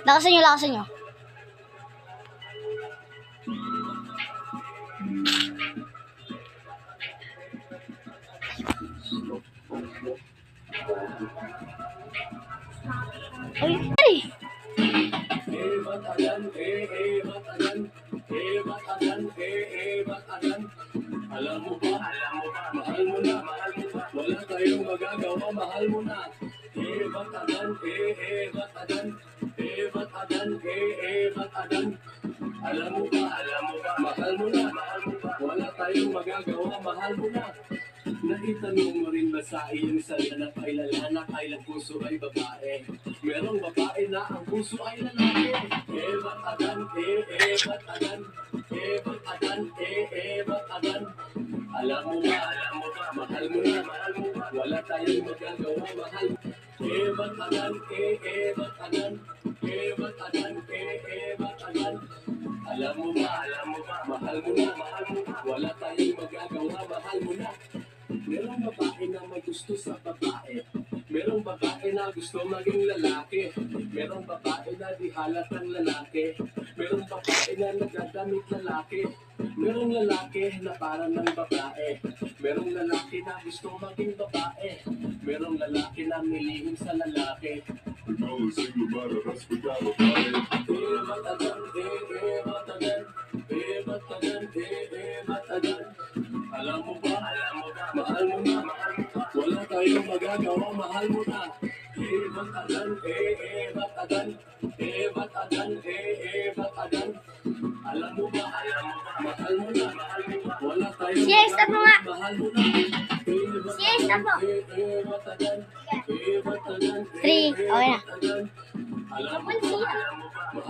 Lakasan nyo, lakasan nyo. Ay, ay! Alam mo ba, mahal mo na, wala tayong magagawa, mahal mo na. Batagan, batagan, batagan. Alam mo ba, mahal mo na, wala tayong magagawa, mahal mo na. Naitanong mo rin ba sa iyong salanap ay lalanap ay ang puso ay babae? Merong babae na ang puso ay lalaki. Batagan, batagan, batagan, batagan. Alam mo ba, mahal mo na, wala tayong magagawa, mahal mo. Batagan, batagan, batagan, batagan. Alam mo ba, mahal mo na, wala tayong magagawa, mahal mo na. Merong babae na may gusto sa babae. Merong babae na gusto maging lalaki. Merong babae na di halat ng lalaki. Merong babae na nagdadamit lalaki. Merong lalaki na parang ng babae. Merong lalaki na gusto maging babae. Merong lalaki na nilihim sa lalaki. All the single mother, that's without a body. Batagan, batagan, batagan, batagan. Alam mo ba, mahal mo na, wala tayong magagawa, mahal mo na. Batagan, batagan, batagan, batagan. Alam mo ba, mahal mo na, wala tayong Yes, stop mo nga. mahal mo na. Yes, stop mo. Batagan, batagan, 3, okay na. batagan. Alam mo ba,